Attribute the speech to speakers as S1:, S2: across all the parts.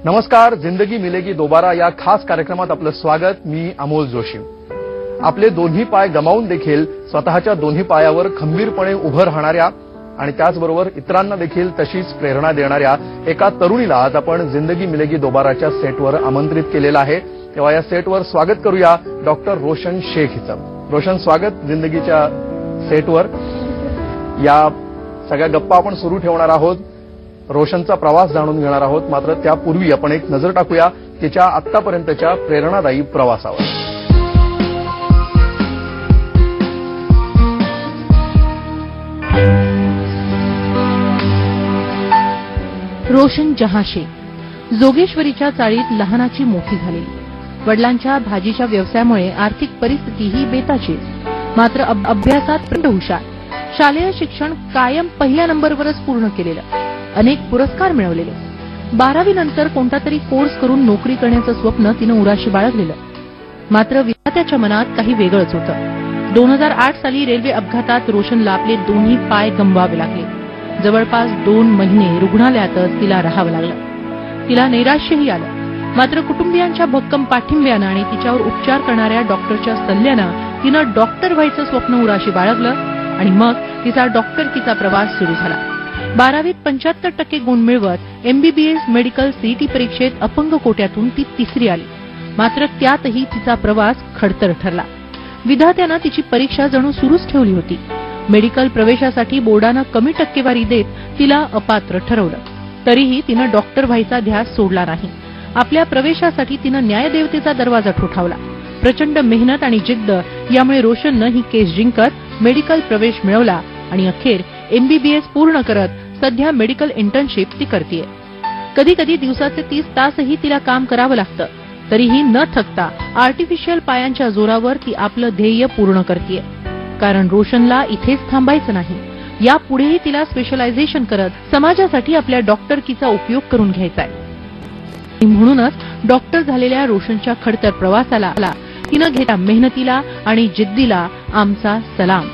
S1: नमस्कार, जिंदगी मिलेगी दोबारा या खास कार्यक्रमात आपलं स्वागत. मी अमोल जोशी. आपले दोन्ही पाय गमावून देखील स्वतःच्या दोन्ही पायावर खंबीरपणे उभं राहणाऱ्या आणि त्याचबरोबर इतरांना देखील तशीच प्रेरणा देणाऱ्या एका तरुणीला आज आपण जिंदगी मिलेगी दोबाराच्या सेटवर आमंत्रित केलेलं आहे. तेव्हा या सेटवर स्वागत करूया डॉक्टर रोशन शेख हिचं. रोशन, स्वागत जिंदगीच्या सेटवर. या सगळ्या गप्पा आपण सुरू ठेवणार आहोत, रोशनचा प्रवास जाणून घेणार आहोत. मात्र त्यापूर्वी आपण एक नजर टाकूया तिच्या आतापर्यंतच्या प्रेरणादायी प्रवासावर.
S2: रोशन जहां शेख जोगेश्वरीच्या चाळीत लहानाची मोठी झाली. वडिलांच्या भाजीच्या व्यवसायामुळे आर्थिक परिस्थितीही बेताचीच. मात्र अभ्यासात प्रचंड हुशार. शालेय शिक्षण कायम पहिल्या नंबरवरच पूर्ण केलेलं. अनेक पुरस्कार मिळवलेले. 12वी नंतर कोणता तरी कोर्स करून नोकरी करण्याचं स्वप्न तिनं उराशी बाळगलेलं. मात्र विधात्याच्या मनात काही वेगळंच होतं. 2008 साली रेल्वे अपघातात रोशनला आपले दोन्ही पाय गमवावे लागले. जवळपास 2 महिने रुग्णालयातच तिला राहावं लागलं. तिला नैराश्यही आलं. मात्र कुटुंबियांच्या भक्कम पाठिंब्यानं आणि तिच्यावर उपचार करणाऱ्या डॉक्टरच्या सल्ल्यानं तिनं डॉक्टर व्हायचं स्वप्न उराशी बाळगलं आणि मग तिचा डॉक्टरकीचा प्रवास सुरू झाला. 12वीत 75% गुण मिळवत एमबीबीएस मेडिकल सीईटी परीक्षेत अपंग कोट्यातून ती तिसरी आली. मात्र त्यातही तिचा प्रवास खडतर ठरला. विधात्यानं तिची परीक्षा जणू सुरूच ठेवली होती. मेडिकल प्रवेशासाठी बोर्डानं कमी टक्केवारी देत तिला अपात्र ठरवलं. तरीही तिनं डॉक्टर व्हायचा ध्यास सोडला नाही. आपल्या प्रवेशासाठी तिनं न्यायदेवतेचा दरवाजा ठोठावला. प्रचंड मेहनत आणि जिद्द यामुळे रोशननं ही केस जिंकत मेडिकल प्रवेश मिळवला आणि अखेर एमबीबीएस पूर्ण करत सध्या मेडिकल इंटर्नशिप ती करतेय. कधी कधी दिवसाचे 30 तासही तिला काम करावं लागतं. तरीही न थकता आर्टिफिशियल पायांच्या जोरावर ती आपलं ध्येय पूर्ण करतेय. कारण रोशनला इथेच थांबायचं नाही. यापुढेही तिला स्पेशलायझेशन करत समाजासाठी आपल्या डॉक्टरकीचा उपयोग करून घ्यायचा आहे. म्हणूनच डॉक्टर झालेल्या रोशनच्या खडतर प्रवासाला तिनं घेतल्या मेहनतीला आणि जिद्दीला आमचा सलाम.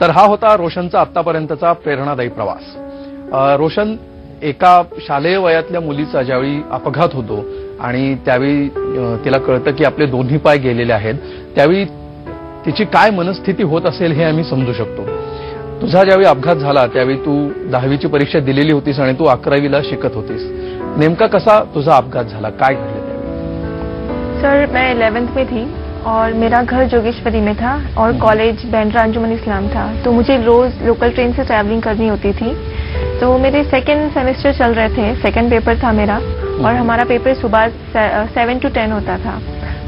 S1: तर हा होता रोशनचा आतापर्यंतचा प्रेरणादायी प्रवास. रोशन, एका शालेय वयातल्या मुलीचा ज्यावेळी अपघात होतो आणि त्यावेळी तिला कळतं की आपले दोन्ही पाय गेलेले आहेत, त्यावेळी तिची काय मनस्थिती होत असेल हे आम्ही समजू शकतो. तुझा ज्यावेळी अपघात झाला त्यावेळी तू 10वीची परीक्षा दिलेली होतीस आणि तू 11वीला शिकत होतीस. नेमका कसा तुझा अपघात झाला, काय घडलं त्यावेळी?
S3: सर, मैं 11th में थी और मेरा घर जोगेश्वरी में था और कॉलेज बैंड्रा अंजुमन इस्लाम था. तो मुझे रोज लोकल ट्रेन से ट्रैवलिंग करनी होती थी. तो मेरे सेकंड सेमेस्टर चल रहे थे, सेकंड पेपर था मेरा और हमारा पेपर सुबह 7 to 10 होता था.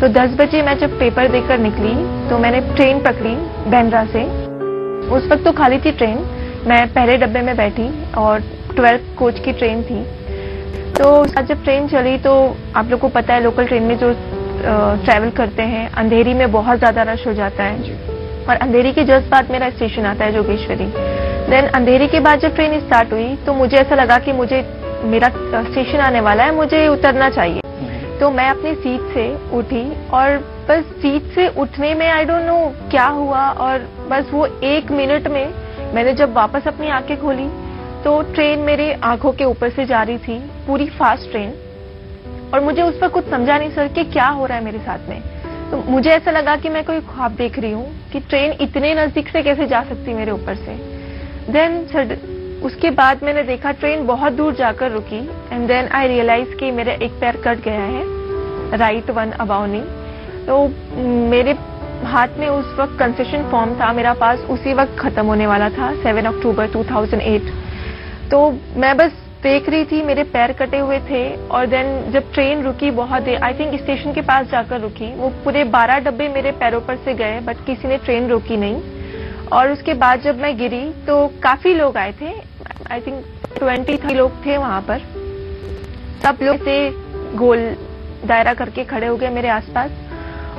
S3: तो 10 बजे मैं जब पेपर देकर निकली तो मैंने ट्रेन पकड़ी बैंड्रा से. उस वक्त तो खाली थी ट्रेन. मैं पहले डब्बे में बैठी और 12th कोच की ट्रेन थी. तो जब ट्रेन चली तो आप लोग को पता है लोकल ट्रेन में जो ट्रैवल करते हैं अंधेरी में बहुत ज्यादा रश हो जाता है और अंधेरी के जस्ट बाद मेरा स्टेशन आता है जोगेश्वरी. देन अंधेरी के बाद जब ट्रेन स्टार्ट हुई तो मुझे ऐसा लगा कि मुझे मेरा स्टेशन आने वाला है, मुझे उतरना चाहिए. तो मैं अपनी सीट से उठी और बस सीट से उठने में आई डोंट नो क्या हुआ और बस वो 1 मिनट में मैंने जब वापस अपनी आंखें खोली तो ट्रेन मेरे आंखों के ऊपर से जा रही थी, पूरी फास्ट ट्रेन. और मुझे उस पर कुछ समझा नहीं सर कि क्या हो रहा है मेरे साथ में. तो मुझे ऐसा लगा कि मैं कोई ख्वाब देख रही हूँ कि ट्रेन इतने नजदीक से कैसे जा सकती मेरे ऊपर से. देन सर उसके बाद मैंने देखा ट्रेन बहुत दूर जाकर रुकी एंड देन आई रियलाइज कि मेरा एक पैर कट गया है, राइट वन अबाउ नी. तो मेरे हाथ में उस वक्त कंसेशन फॉर्म था मेरा पास, उसी वक्त खत्म होने वाला था 7 अक्टूबर 2008. तो मैं बस देख रही थी, मेरे पैर कटे हुए थे. और देन जब ट्रेन रुकी बहुत देर, आई थिंक स्टेशन के पास जाकर रुकी, वो पूरे 12 डब्बे मेरे पैरों पर से गए बट किसी ने ट्रेन रोकी नहीं. और उसके बाद जब मैं गिरी तो काफी लोग आए थे, आई थिंक 20 लोग थे वहां पर. सब लोग से गोल दायरा करके खड़े हो गए मेरे आसपास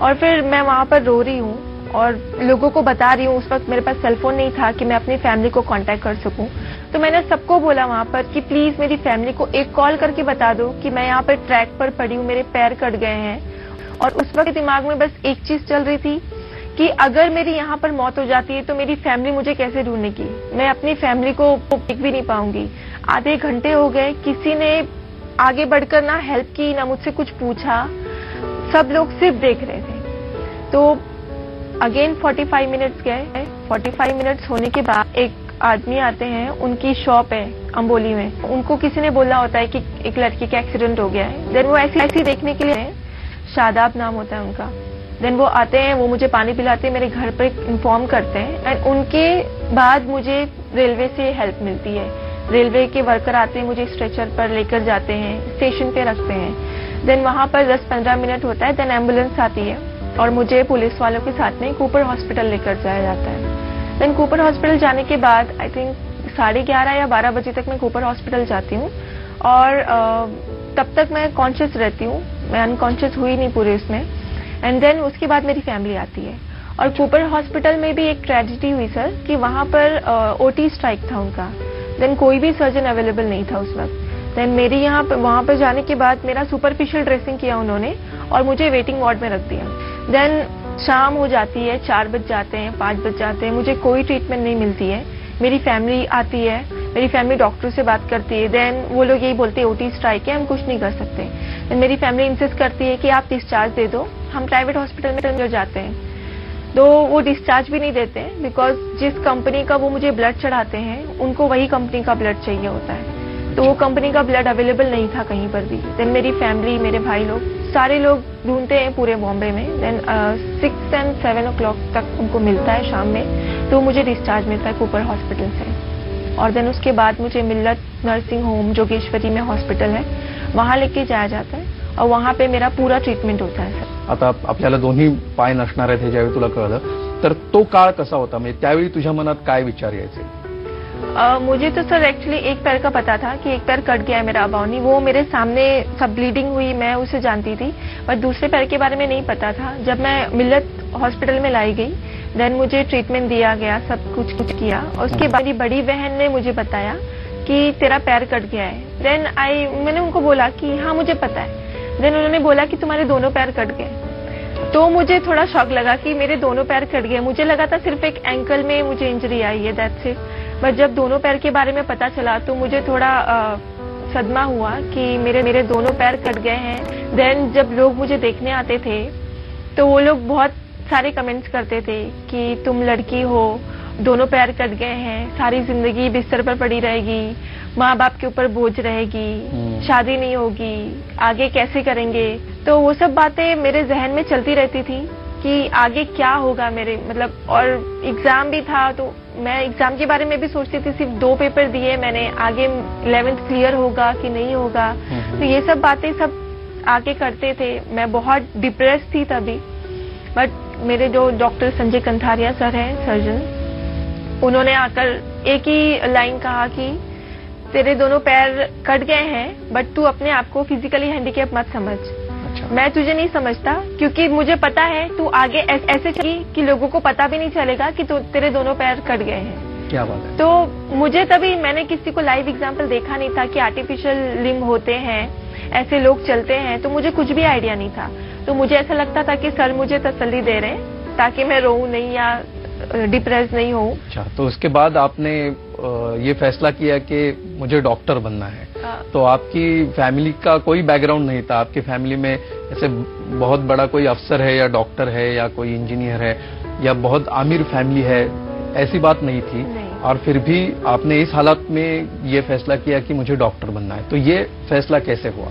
S3: और फिर मैं वहां पर रो रही हूँ और लोगों को बता रही हूँ. उस वक्त मेरे पास सेलफोन नहीं था कि मैं अपनी फैमिली को कांटेक्ट कर सकूं. तो मैंने सबको बोला वहां पर कि प्लीज मेरी फैमिली को एक कॉल करके बता दो कि मैं यहाँ पर ट्रैक पर पड़ी हूँ, मेरे पैर कट गए हैं. और उस वक्त दिमाग में बस एक चीज चल रही थी कि अगर मेरी यहाँ पर मौत हो जाती है तो मेरी फैमिली मुझे कैसे ढूंढेगी, मैं अपनी फैमिली को देख भी नहीं पाऊंगी। आधे घंटे हो गए, किसी ने आगे बढ़कर ना हेल्प की ना मुझसे कुछ पूछा, सब लोग सिर्फ देख रहे थे। तो अगेन 45 मिनट्स गए। 45 मिनट्स होने के बाद एक आदमी आते हैं, उनकी शॉप है अंबोली में, उनको किसी ने बोला होता है कि एक लड़की का एक्सीडेंट हो गया है। देन वो ऐसी देखने के लिए, शादाब नाम होता है उनका, देन वो आते हैं, वो मुझे पानी पिलाते हैं, मेरे घर पे इन्फॉर्म करते हैं एंड उनके बाद मुझे रेलवे से हेल्प मिलती है। रेलवे के वर्कर आते हैं, मुझे स्ट्रेचर पर लेकर जाते हैं, स्टेशन पे रखते हैं। देन वहां पर 10-15 मिनट होता है, देन एम्बुलेंस आती है और मुझे पुलिस वालों के साथ में कूपर हॉस्पिटल लेकर जाया जाता है। देन कूपर हॉस्पिटल जाने के बाद आई थिंक 11:30 या 12 बजे तक मैं कूपर हॉस्पिटल जाती हूँ और तब तक मैं कॉन्शियस रहती हूँ, मैं अनकॉन्शियस हुई नहीं पूरे इसमें। एंड देन उसके बाद मेरी फैमिली आती है। और कूपर हॉस्पिटल में भी एक ट्रेजेडी हुई सर कि वहां पर ओटी स्ट्राइक था उनका। देन कोई भी सर्जन अवेलेबल नहीं था उस वक्त। देन मेरी वहां पर जाने के बाद मेरा सुपरफिशियल ड्रेसिंग किया उन्होंने और मुझे वेटिंग वार्ड में रख दिया। देन शाम हो जाती है, 4 बज जाते हैं, 5 बज जाते हैं, मुझे कोई ट्रीटमेंट नहीं मिलती है। मेरी फैमिली आती है, मेरी फैमिली डॉक्टर से बात करती है। देन वो लोग यही बोलते हैं ओटी स्ट्राइक है, हम कुछ नहीं कर सकते। देन मेरी फैमिली इंसिस्ट करती है कि आप डिस्चार्ज दे दो, हम प्राइवेट हॉस्पिटल में जाते हैं। तो वो डिस्चार्ज भी नहीं देते हैं बिकॉज जिस कंपनी का वो मुझे ब्लड चढ़ाते हैं उनको वही कंपनी का ब्लड चाहिए होता है, तो वो कंपनी का ब्लड अवेलेबल नहीं था कहीं पर भी। देन मेरी फैमिली, मेरे भाई लोग, सारे लोग ढूंढते हैं पूरे बॉम्बे में। देन 6 and 7 o'clock तक उनको मिलता है शाम में, तो मुझे डिस्चार्ज मिलता है कूपर हॉस्पिटल से। और देन उसके बाद मुझे मिल्लत नर्सिंग होम जोगेश्वरी में हॉस्पिटल है, वहां लेके जाया जाता है और वहां पे मेरा पूरा ट्रीटमेंट होता है सर।
S1: आता आपल्याला दोन्ही पाय नसणार आहेत हे ज्यावेळी तुला कळलं, तर तो काळ कसा होता, म्हणजे त्यावेळी तुझ्या मनात काय विचार यायचे?
S3: मुझे तो सर एक्चुअली एक पैर का पता था कि एक पैर कट गया है मेरा बाउनी, वो मेरे सामने सब ब्लीडिंग हुई, मैं उसे जानती थी, पर दूसरे पैर के बारे में नहीं पता था। जब मैं मिल्लत हॉस्पिटल में लाई गई, देन मुझे ट्रीटमेंट दिया गया, सब कुछ किया और उसके बाद मेरी बड़ी बहन ने मुझे बताया कि तेरा पैर कट गया है। देन मैंने उनको बोला कि हाँ मुझे पता है। देन उन्होंने बोला कि तुम्हारे दोनों पैर कट गए। तो मुझे थोड़ा शॉक लगा कि मेरे दोनों पैर कट गए। मुझे लगा था सिर्फ एक एंकल में मुझे इंजरी आई है, दैट्स इट। बट जब दोनों पैर के बारे में पता चला तो मुझे थोड़ा सदमा हुआ कि मेरे दोनों पैर कट गए हैं। देन जब लोग मुझे देखने आते थे तो वो लोग बहुत सारे कमेंट्स करते थे कि तुम लड़की हो, दोनों पैर कट गए हैं, सारी जिंदगी बिस्तर पर पड़ी रहेगी, माँ बाप के ऊपर बोझ रहेगी, शादी नहीं होगी, आगे कैसे करेंगे। तो वो सब बातें मेरे जहन में चलती रहती थी कि आगे क्या होगा मेरे, मतलब। और एग्जाम भी था तो मैं एग्जाम के बारे में भी सोचती थी। सिर्फ 2 पेपर दिए मैंने, आगे 11th क्लियर होगा कि नहीं होगा। तो ये सब बातें सब आगे करते थे। मैं बहुत डिप्रेस थी तभी। बट मेरे जो डॉक्टर संजय कंथारिया सर हैं, सर्जन, उन्होंने आकर एक ही लाइन कहा कि तेरे दोनों पैर कट गए हैं बट तू अपने आप को फिजिकली हैंडीकैप मत समझ। अच्छा। मैं तुझे नहीं समझता क्योंकि मुझे पता है तू आगे ऐसे चली कि लोगों को पता भी नहीं चलेगा कि तेरे दोनों पैर कट गए हैं।
S1: क्या बात है।
S3: तो मुझे तभी, मैंने किसी को लाइव एग्जाम्पल देखा नहीं था कि आर्टिफिशियल लिम्ब होते हैं, ऐसे लोग चलते हैं, तो मुझे कुछ भी आइडिया नहीं था। तो मुझे ऐसा लगता था कि सर मुझे तसल्ली दे रहे हैं ताकि मैं रोऊं नहीं या डिप्रेस नहीं हो।
S1: अच्छा, तो उसके बाद आपने ये फैसला किया कि मुझे डॉक्टर बनना है। तो आपकी फैमिली का कोई बैकग्राउंड नहीं था? आपकी फैमिली में ऐसे बहुत बड़ा कोई अफसर है या डॉक्टर है या कोई इंजीनियर है या बहुत अमीर फैमिली है, ऐसी बात नहीं थी?
S3: नहीं।
S1: और फिर भी आपने इस हालत में ये फैसला किया कि मुझे डॉक्टर बनना है, तो ये फैसला कैसे हुआ?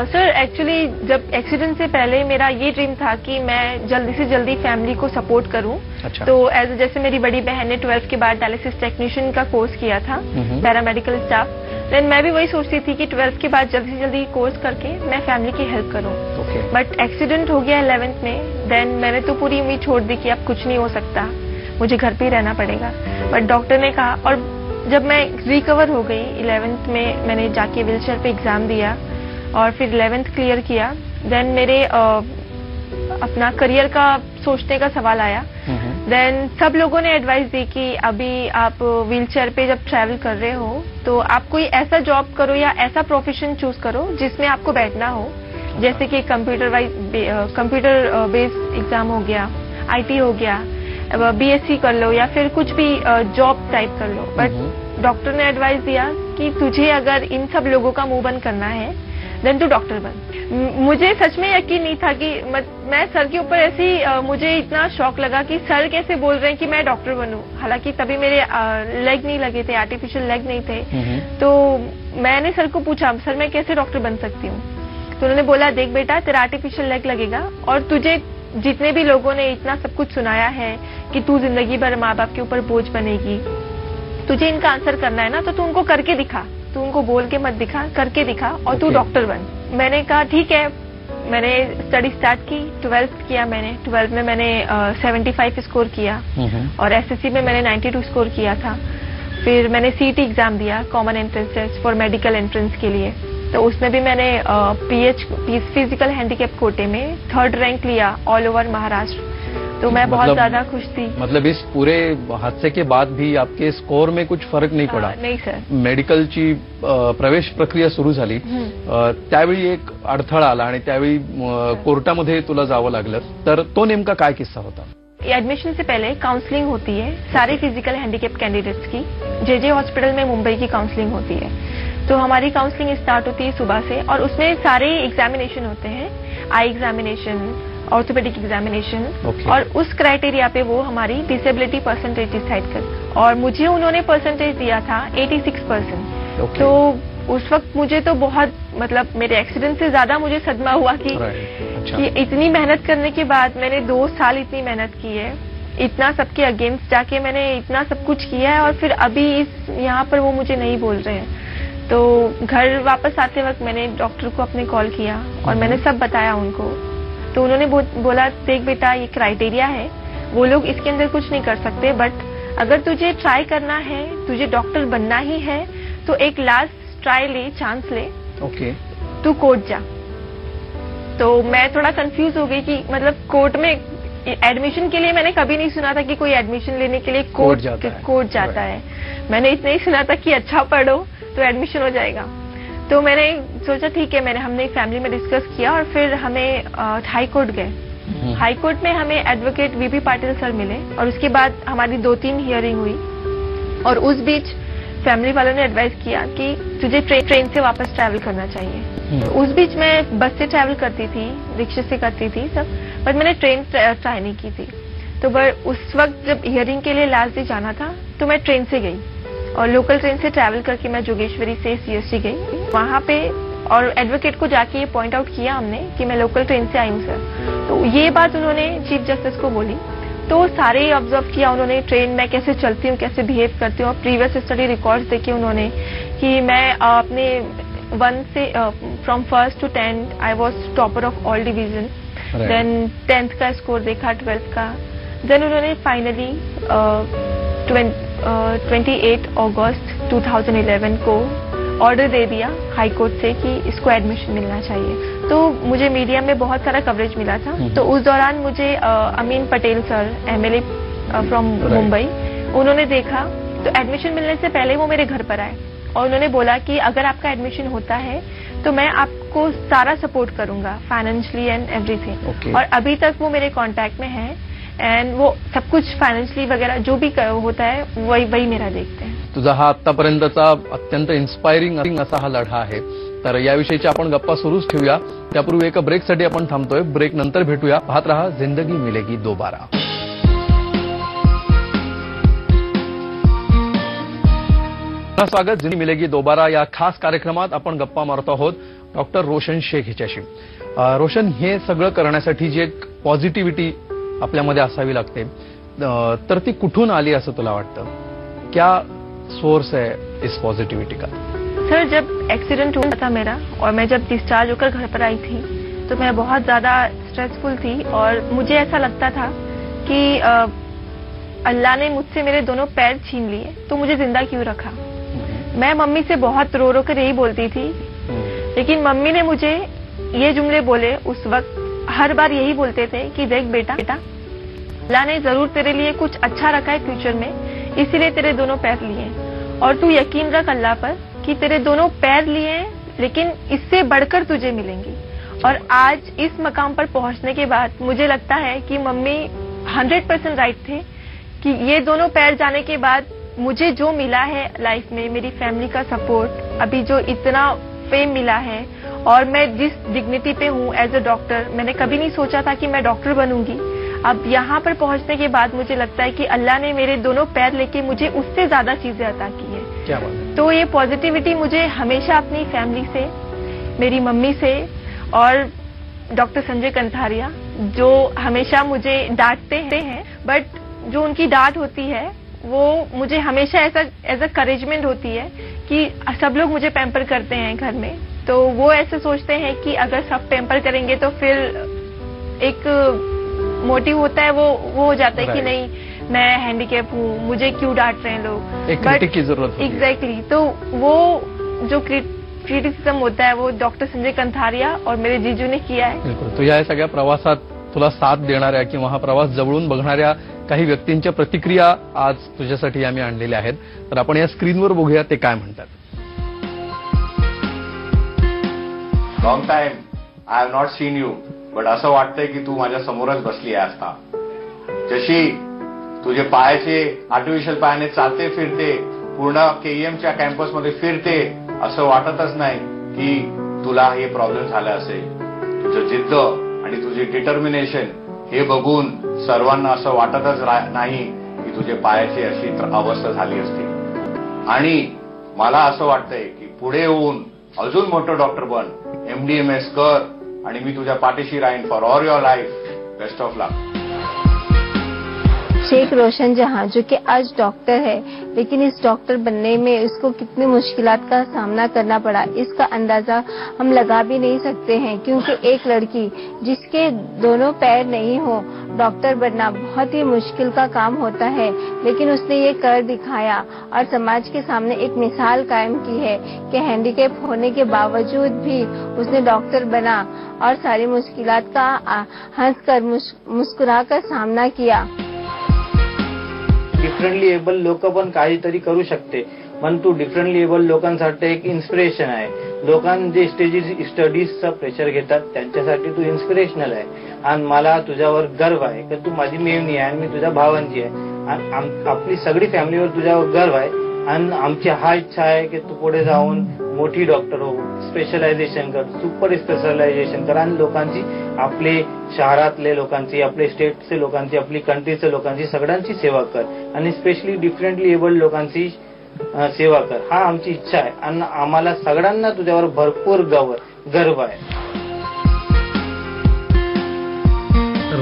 S3: सर एक्चुअली जब एक्सीडेंट से पहले मेरा ये ड्रीम था कि मैं जल्दी से जल्दी फैमिली को सपोर्ट करूं।
S1: अच्छा।
S3: तो जैसे मेरी बड़ी बहन ने 12th के बाद डायलिसिस टेक्नीशियन का कोर्स किया था, पैरामेडिकल स्टाफ। देन मैं भी वही सोचती थी कि 12th के बाद जल्दी से जल्दी कोर्स करके मैं फैमिली की हेल्प करूं। बट एक्सीडेंट हो गया 11th में। देन मैंने तो पूरी उम्मीद छोड़ दी कि अब कुछ नहीं हो सकता, मुझे घर पे ही रहना पड़ेगा। बट डॉक्टर ने कहा, और जब मैं रिकवर हो गई 11th में, मैंने जाके व्हीलचेयर पे एग्जाम दिया और फिर 11th क्लियर किया। देन मेरे अपना करियर का सोचने का सवाल आया। देन सब लोगों ने एडवाइस दी कि अभी आप व्हीलचेयर पे जब ट्रैवल कर रहे हो तो आप कोई ऐसा जॉब करो या ऐसा प्रोफेशन चूज करो जिसमें आपको बैठना हो, जैसे कि कंप्यूटर बेस्ड एग्जाम हो गया, IT हो गया, BSc कर लो या फिर कुछ भी जॉब टाइप कर लो। बट डॉक्टर ने एडवाइस दिया कि तुझे अगर इन सब लोगों का मुंह बंद करना है देन तू डॉक्टर बन। मुझे सच में यकीन नहीं था कि मैं सर के ऊपर ऐसी मुझे इतना शौक लगा कि सर कैसे बोल रहे हैं कि मैं डॉक्टर बनूं। हालांकि तभी मेरे लेग नहीं लगे थे, आर्टिफिशियल लेग नहीं थे। तो मैंने सर को पूछा, सर मैं कैसे डॉक्टर बन सकती हूँ? तो उन्होंने बोला, देख बेटा तेरा आर्टिफिशियल लेग लगेगा और तुझे जितने भी लोगों ने इतना सब कुछ सुनाया है कि तू जिंदगी भर माँ बाप के ऊपर बोझ बनेगी, तुझे इनका आंसर करना है ना, तो तू उनको करके दिखा, तू उनको बोल के मत दिखा, करके दिखा और तू डॉक्टर बन। मैंने कहा ठीक है। मैंने स्टडी स्टार्ट की, 12th किया मैंने। 12th में मैंने 75 स्कोर किया और SSC में मैंने 92 स्कोर किया था। फिर मैंने CET एग्जाम दिया, common entrance test for medical entrance के लिए। तो उसमें भी मैंने फिजिकल हैंडीकैप कोटे में 3rd रैंक लिया ऑल ओवर महाराष्ट्र। तो मैं बहुत ज्यादा खुश थी।
S1: मतलब इस पूरे हादसे के बाद भी आपके स्कोर में कुछ फरक नाही पडा?
S3: नाही सर।
S1: मेडिकलची प्रवेश प्रक्रिया सुरू झाली, त्यावेळी एक अडथळा आला आणि त्यावेळी कोर्टामध्ये तुला जावं लागलं, तर तो नेमका काय किस्सा होता?
S3: एडमिशन से पहले काउंसलिंग होती है सारे फिजिकल हैंडीकैप कैंडिडेट्स की। JJ हॉस्पिटल में मुंबई की काउंसलिंग होती है। तो हमारी काउंसलिंग स्टार्ट होती है सुबह से और उसमें सारे एग्जामिनेशन होते हैं, आई एग्जामिनेशन, ऑर्थोपेडिक एग्जामिनेशन। और उस क्राइटेरिया पे वो हमारी डिसेबिलिटी परसेंटेज डिसाइड कर, और मुझे उन्होंने परसेंटेज दिया था 86%। तो उस वक्त मुझे तो बहुत, मतलब मेरे एक्सीडेंट से ज्यादा मुझे सदमा हुआ कि इतनी मेहनत करने के बाद मैंने 2 साल इतनी मेहनत की है, इतना सबके अगेंस्ट जाके मैंने इतना सब कुछ किया है और फिर अभी इस यहाँ पर वो मुझे नहीं बोल रहे हैं। तो घर वापस आते वक्त मैंने डॉक्टर को अपने कॉल किया और मैंने सब बताया उनको। तो उन्होंने बोला, देख बेटा ये क्राइटेरिया है, वो लोग इसके अंदर कुछ नहीं कर सकते, बट अगर तुझे ट्राई करना है, तुझे डॉक्टर बनना ही है, तो एक लास्ट ट्राई ले, चांस ले, तू कोर्ट जा। तो मैं थोड़ा कंफ्यूज हो गई कि मतलब कोर्ट में एडमिशन के लिए मैंने कभी नहीं सुना था कि कोई एडमिशन लेने के लिए कोर्ट जाता है। मैंने इतना ही सुना था कि अच्छा पढ़ो तो एडमिशन हो जाएगा। तो मैंने सोचा ठीक है, हमने फैमिली में डिस्कस किया और फिर हमें हाई कोर्ट गए। हाई कोर्ट में हमें एडवोकेट VP पाटिल सर मिले और उसके बाद हमारी 2-3 हियरिंग हुई। और उस बीच फैमिली वालों ने एडवाइस किया कि तुझे ट्रेन से वापस ट्रैवल करना चाहिए। तो उस बीच मैं बस से ट्रैवल करती थी, रिक्शे से करती थी सब, बट मैंने ट्रेन ट्राई नहीं की थी। तो उस वक्त जब हियरिंग के लिए लास्ट डे जाना था तो मैं ट्रेन से गई और लोकल ट्रेन से ट्रैवल करके मैं जोगेश्वरी से CST गई वहां पे। और एडवोकेट को जाके ये पॉइंट आउट किया हमने कि मैं लोकल ट्रेन से आई हूँ सर। तो ये बात उन्होंने चीफ जस्टिस को बोली। तो सारे ऑब्जर्व किया उन्होंने, ट्रेन में कैसे चलती हूँ, कैसे बिहेव करती हूँ, और प्रीवियस स्टडी रिकॉर्ड्स देखे उन्होंने कि मैं अपने 1 से from 1st to 10 I was topper of all division. Then 10th का स्कोर देखा, 12th का। देन उन्होंने फाइनली 28 अगस्त 2011 को ऑर्डर दे दिया हाई कोर्ट से कि इसको एडमिशन मिलना चाहिए। तो मुझे मीडिया में बहुत सारा कवरेज मिला था। तो उस दौरान मुझे Amin Patel sir, MLA from Mumbai, उन्होंने देखा। तो एडमिशन मिलने से पहले वो मेरे घर पर आए और उन्होंने बोला कि अगर आपका एडमिशन होता है तो मैं आपको सारा सपोर्ट करूंगा, फाइनेंशियली एंड एवरीथिंग। और अभी तक वो मेरे कांटेक्ट में है एंड वो सब कुछ फाइनेंशियली वगैरह जो भी होता है वही मेरा देखते हैं।
S1: तुझा हा आतापर्यंतचा अत्यंत इन्स्पायरिंग असा हा लढा आहे। तर याविषयीच्या आपण गप्पा सुरूच ठेवूया, त्यापूर्वी एका ब्रेकसाठी आपण थांबतोय। ब्रेक नंतर भेटूया। पाहत रहा जिंदगी मिलेगी दोबारा। स्वागत जिंदगी मिलेगी दोबारा या खास कार्यक्रमात आपण गप्पा मारत आहोत डॉक्टर रोशन शेख हिच्याशी। रोशन, हे सगळं करण्यासाठी जी एक पॉझिटिव्हिटी आपल्यामध्ये असावी लागते, तर ती कुठून आली असं तुला वाटतं? क्या सोर्स है इस पॉजिटिविटी का?
S3: सर, जब एक्सीडेंट हुआ था मेरा और मैं जब डिस्चार्ज होकर घर पर आई थी तो मैं बहुत ज्यादा स्ट्रेसफुल थी और मुझे ऐसा लगता था कि अल्लाह ने मुझसे मेरे दोनों पैर छीन लिए तो मुझे जिंदा क्यों रखा। मैं मम्मी से बहुत रो रो कर यही बोलती थी, लेकिन मम्मी ने मुझे ये जुमले बोले उस वक्त, हर बार यही बोलते थे कि देख बेटा, अल्लाह ने जरूर तेरे लिए कुछ अच्छा रखा है फ्यूचर में, इसीलिए तेरे दोनों पैर लिए और तू यकीन रख अल्लाह पर कि तेरे दोनों पैर लिए हैं, लेकिन इससे बढ़कर तुझे मिलेंगी। और आज इस मकाम पर पहुंचने के बाद मुझे लगता है कि मम्मी 100% राइट थे कि ये दोनों पैर जाने के बाद मुझे जो मिला है लाइफ में, मेरी फैमिली का सपोर्ट, अभी जो इतना फेम मिला है और मैं जिस डिग्निटी पे हूँ एज अ डॉक्टर, मैंने कभी नहीं सोचा था कि मैं डॉक्टर बनूंगी। अब यहाँ पर पहुँचने के बाद मुझे लगता है कि अल्लाह ने मेरे दोनों पैर लेके मुझे उससे ज्यादा चीजें अता की है।
S1: क्या बात है।
S3: तो ये पॉजिटिविटी मुझे हमेशा अपनी फैमिली से, मेरी मम्मी से और डॉक्टर संजय कंथारिया जो हमेशा मुझे डांटते हैं, बट जो उनकी डांट होती है वो मुझे हमेशा ऐसा एज अ करेजमेंट होती है कि सब लोग मुझे पैम्पर करते हैं घर में, तो वो ऐसे सोचते हैं कि अगर सब पैम्पर करेंगे तो फिर एक मोटिव होता है वो हो जाता है कि नहीं मैं हैंडीकैप हूँ, मुझे क्यों डांट रहे हैं लोग,
S1: एक क्रिटिक की जरूरत होती है।
S3: एग्जैक्टली। तो वो जो क्रिटिसिझम होता है वो डॉक्टर संजय कंथारिया और मेरे जीजू ने किया है।
S1: बिलकुल. तो या सगळ्या प्रवासात तुला साथ देणाऱ्या किंवा हा प्रवास जवळून बघणाऱ्या काही व्यक्तींच्या प्रतिक्रिया आज तुझ्यासाठी आम्ही आणलेल्या आहेत. तर आपण या स्क्रीनवर बघूया ते काय म्हणतात.
S4: Long time I have not seen you, but असं वाटतंय की तू माझ्या समोरच बसली आहेस आता. जशी तुझे पायाचे आर्टिफिशियल पायाने चालते फिरते पूर्ण केईएमच्या कॅम्पसमध्ये फिरते, असं वाटतच नाही की तुला हे प्रॉब्लेम झाले असेल. तुझं जिद्द आणि तुझी डिटर्मिनेशन हे बघून सर्वांना असं वाटतच नाही की तुझे पायाची अशी अवस्था झाली असती. आणि मला असं वाटतंय की पुढे येऊन अजून मोठं डॉक्टर बन, MD-MS कर आणि मी तुझ्या पाठीशी राहीन for all your life. Best of luck.
S5: Shaikh Roshan Jahan जो कि आज डॉक्टर है, लेकिन इस डॉक्टर बनने में उसको कितनी मुश्किलात का सामना करना पड़ा इसका अंदाजा हम लगा भी नहीं सकते हैं, क्योंकि एक लड़की जिसके दोनों पैर नहीं हो, डॉक्टर बनना बहुत ही मुश्किल का काम होता है, लेकिन उसने ये कर दिखाया और समाज के सामने एक मिसाल कायम की है कि हैंडीकैप होने के बावजूद भी उसने डॉक्टर बना और सारी मुश्किलात का हंसकर मुस्कुराकर सामना किया.
S6: डिफरंटली एबल लोक पण काहीतरी करू शकते, परंतु डिफरंटली एबल लोकांसाठी एक इन्स्पिरेशन आहे. लोकांना जे स्टडीजचा प्रेशर घेतात त्यांच्यासाठी तू इन्स्पिरेशनल आहे आणि मला तुझ्यावर गर्व आहे की तू माझी मेवणी आहे आणि मी तुझ्या भावांची आहे आणि आपली सगळी फॅमिलीवर तुझ्यावर गर्व आहे आणि आमची हा इच्छा आहे की तू पुढे जाऊन मोठी डॉक्टर हो, स्पेशलायझेशन कर, सुपर स्पेशलायझेशन कर आणि लोकांची, आपले शहरातले लोकांची, आपले स्टेटचे लोकांची, आपली कंट्रीचे लोकांची सगळ्यांची सेवा कर आणि स्पेशली डिफरंटली एबल्ड लोकांची सेवा कर. हा आमची इच्छा आहे आणि आम्हाला सगळ्यांना तुझ्यावर भरपूर गर्व आहे.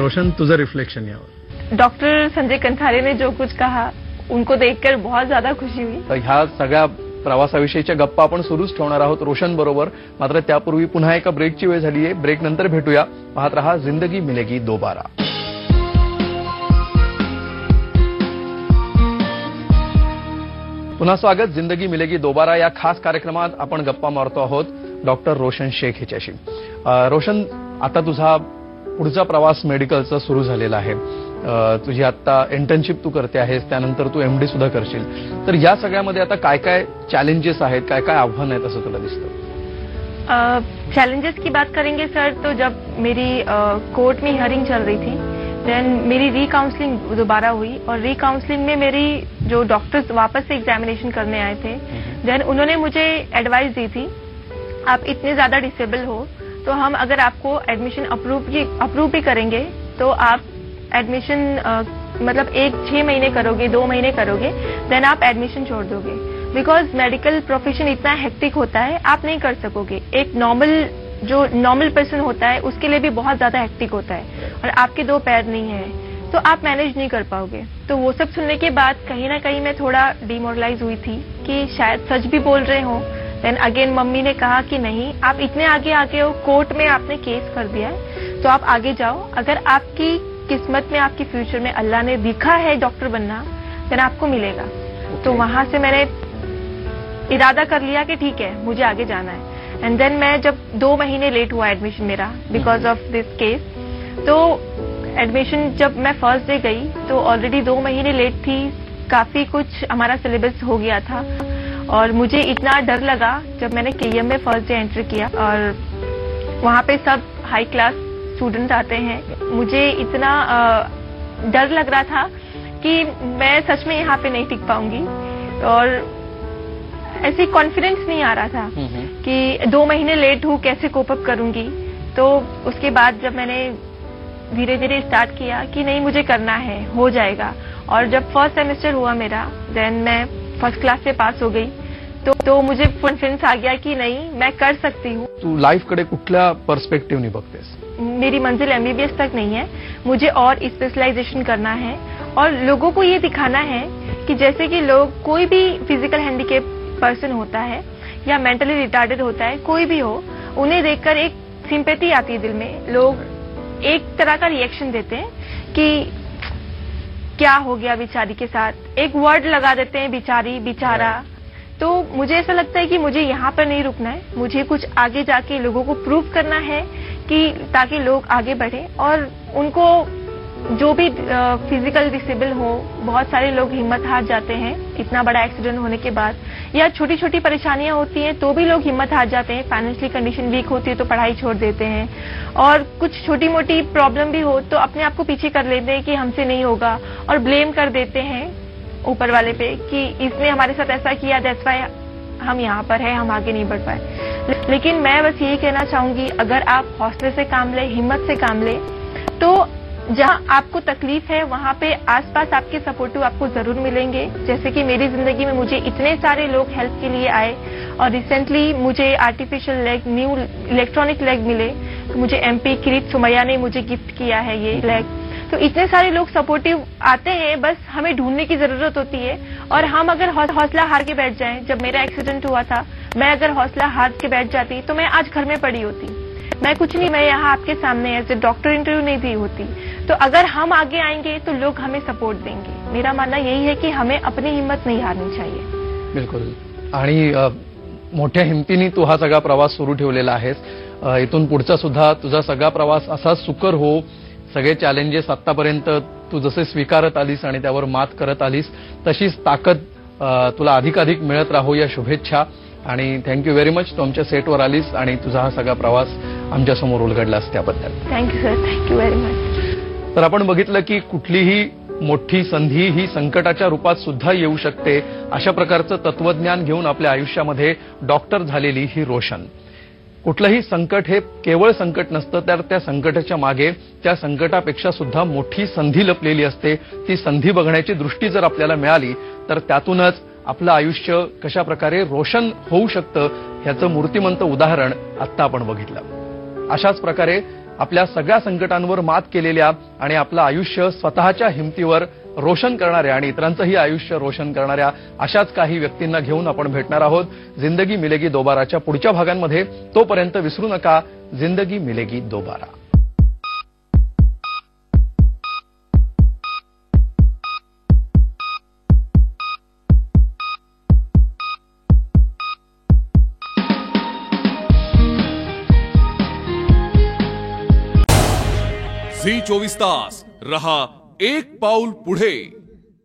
S1: रोशन, तुझं रिफ्लेक्शन यावर.
S3: डॉक्टर संजय कंथारिया ने जो कुछ कहा उनको देखकर बहुत ज्यादा खुशी हुई.
S1: तर ह्या सगळ्या प्रवासाविषयीच्या गप्पा आपण सुरूच ठेवणार आहोत रोशन बरोबर. मात्र त्यापूर्वी पुन्हा एका ब्रेकची वेळ झाली आहे. ब्रेक नंतर भेटूया. पाहत रहा जिंदगी मिलेगी दोबारा. पुन्हा स्वागत. जिंदगी मिलेगी दोबारा या खास कार्यक्रमात आपण गप्पा मारतो आहोत डॉक्टर रोशन शेख हिच्याशी. रोशन, आता तुझा पुढचा प्रवास मेडिकलचा सुरू झालेला आहे. तुझी आता इंटर्नशिप तू करते आहेस, त्यानंतर तू MD सुद्धा करशील. तर या सगळ्यामध्ये आता काय काय चॅलेंजेस आहेत, काय काय आव्हान आहेत असं तुला दिसतं?
S3: चैलेंजेस की बात करेंगे सर, तो जब मेरी कोर्ट में हियरिंग चल रही थी, देन मेरी रीकाउंसलिंग दोबारा हुई और रीकाउंसलिंग में मेरी जो डॉक्टर्स वापस से एग्जामिनेशन करने आए थे, देन उन्होंने मुझे एडवाइस दी थी आप इतने ज्यादा डिसेबल हो तो हम अगर आपको एडमिशन अप्रूव भी करेंगे तो आप एडमिशन मतलब 6 महीने करोगे, 2 महीने करोगे, देन आप एडमिशन छोड़ दोगे, बिकॉज मेडिकल प्रोफेशन इतना हेक्टिक होता है आप नहीं कर सकोगे. एक नॉर्मल पर्सन होता है उसके लिए भी बहुत ज्यादा हेक्टिक होता है और आपके 2 पैर नहीं है तो आप मैनेज नहीं कर पाओगे. तो वो सब सुनने के बाद कहीं ना कहीं मैं थोड़ा डिमोरलाइज हुई थी कि शायद सच भी बोल रहे हो. देन अगेन मम्मी ने कहा कि नहीं, आप इतने आगे हो, कोर्ट में आपने केस कर दिया है तो आप आगे जाओ, अगर आपकी किस्मत में, आपके फ्यूचर में अल्लाह ने लिखा है डॉक्टर बनना, देन आपको मिलेगा. तो वहां से मैंने इरादा कर लिया कि ठीक है मुझे आगे जाना है. एंड देन मैं जब 2 महीने लेट हुआ एडमिशन मेरा बिकॉज ऑफ दिस केस, तो एडमिशन जब मैं फर्स्ट डे गई तो ऑलरेडी 2 महीने लेट थी, काफी कुछ हमारा सिलेबस हो गया था और मुझे इतना डर लगा जब मैंने KEM में फर्स्ट डे एंटर किया और वहां पे सब हाई क्लास स्टूडेंट आते हैं. मुझे इतना डर लग रहा था कि मैं सच में यहाँ पे नहीं टिक पाऊंगी, और ऐसी कॉन्फिडेंस नहीं आ रहा था कि 2 महीने लेट हूँ, कैसे कोप अप करूंगी। तो उसके बाद जब मैंने धीरे धीरे स्टार्ट किया कि नहीं मुझे करना है, हो जाएगा, और जब फर्स्ट सेमेस्टर हुआ मेरा, देन मैं फर्स्ट क्लास से पास हो गई, तो मुझे कॉन्फिडेंस आ गया कि नहीं मैं कर सकती हूँ।
S1: तू लाईफकडे कुठल्या पर्स्पेक्टिव्हनी बघतेस?
S3: मेरी मंजिल MBBS तक नहीं है, मुझे और स्पेशलाइजेशन करना है और लोगों को ये दिखाना है कि जैसे कि लोग, कोई भी फिजिकल हैंडीकेप पर्सन होता है या मेंटली रिटार्डेड होता है, कोई भी हो, उन्हें देखकर एक सिंपैथी आती है दिल में। लोग एक तरह का रिएक्शन देते हैं कि क्या हो गया बेचारी के साथ, एक वर्ड लगा देते हैं बेचारी, बेचारा। तो मुझे ऐसा लगता है कि मुझे यहाँ पर नहीं रुकना है, मुझे कुछ आगे जाके लोगों को प्रूव करना है कि ताकि लोग आगे बढ़े और उनको जो भी फिजिकल डिसेबल हो, बहुत सारे लोग हिम्मत हार जाते हैं इतना बड़ा एक्सीडेंट होने के बाद, या छोटी छोटी परेशानियां होती हैं तो भी लोग हिम्मत हार जाते हैं, फाइनेंशियली कंडीशन वीक होती है तो पढ़ाई छोड़ देते हैं, और कुछ छोटी मोटी प्रॉब्लम भी हो तो अपने आप को पीछे कर लेते हैं कि हमसे नहीं होगा और ब्लेम कर देते हैं ऊपर वाले पे कि इसने हमारे साथ ऐसा किया, दैट्स व्हाई हम यहाँ पर है, हम आगे नहीं बढ़ पाए। लेकिन मैं बस यही कहना चाहूंगी, अगर आप हौसले से काम ले, हिम्मत से काम ले, तो जहां आपको तकलीफ है वहां पे आसपास आपके सपोर्टिव आपको जरूर मिलेंगे। जैसे कि मेरी जिंदगी में मुझे इतने सारे लोग हेल्प के लिए आए, और रिसेंटली मुझे artificial leg, new electronic leg मिले, मुझे MP किरीट सुमैया ने मुझे गिफ्ट किया है ये लेग। तो इतने सारे लोग सपोर्टिव आते हैं, बस हमें ढूंढने की जरूरत होती है। और हम अगर हौसला हार के बैठ जाएं, जब मेरा एक्सीडेंट हुआ था, मैं अगर हौसला हार के बैठ जाती तो मैं आज घर में पड़ी होती, मैं कुछ नहीं, मैं यहाँ आपके सामने एज ए डॉक्टर इंटरव्यू नहीं दी होती। तो अगर हम आगे आएंगे तो लोग हमें सपोर्ट देंगे। मेरा मानना यही है कि हमें अपनी हिम्मत नहीं हारनी चाहिए।
S1: बिलकुल, आणि मोठ्या हिमतीने तू हा सगळा प्रवास सुरू ठेवलेला आहेस। इथून पुढचा सुद्धा तुझा सगळा प्रवास असा सुकर हो, सगळे चॅलेंजेस आतापर्यंत तू जसे स्वीकारत आलीस आणि त्यावर मात करत आलीस, तशीच ताकद तुला अधिकाधिक मिळत राहो या शुभेच्छा। आणि थँक्यू व्हेरी मच, तू आमच्या सेटवर आलीस आणि तुझा हा सगळा प्रवास आमच्यासमोर उलगडलास त्याबद्दल
S3: thank you sir, thank you very much.
S1: तर आपण बघितलं की कुठलीही मोठी संधी ही संकटाच्या रूपात सुद्धा येऊ शकते, अशा प्रकारचं तत्वज्ञान घेऊन आपल्या आयुष्यामध्ये डॉक्टर झालेली ही रोशन। कुठलंही संकट हे केवळ संकट नसतं, तर त्या संकटाच्या मागे त्या संकटापेक्षा सुद्धा मोठी संधी लपलेली असते। ती संधी बघण्याची दृष्टी जर आपल्याला मिळाली तर त्यातूनच आपलं आयुष्य कशा प्रकारे रोशन होऊ शकतं ह्याचं मूर्तिमंत उदाहरण आत्ता आपण बघितलं। अशाच प्रकारे आपल्या सगळ्या संकटांवर मात केलेल्या आणि आपलं आयुष्य स्वतःच्या हिमतीवर रोशन करणाऱ्या आणि इतरांचंही आयुष्य रोशन करणाऱ्या अशाच काही व्यक्तींना घेऊन आपण भेटणार आहोत जिंदगी मिलेगी दोबाराच्या पुढच्या भागांमध्ये। तोपर्यंत विसरू नका, जिंदगी मिलेगी दोबारा।
S7: झी 24 तास रहा एक पाऊल पुढे।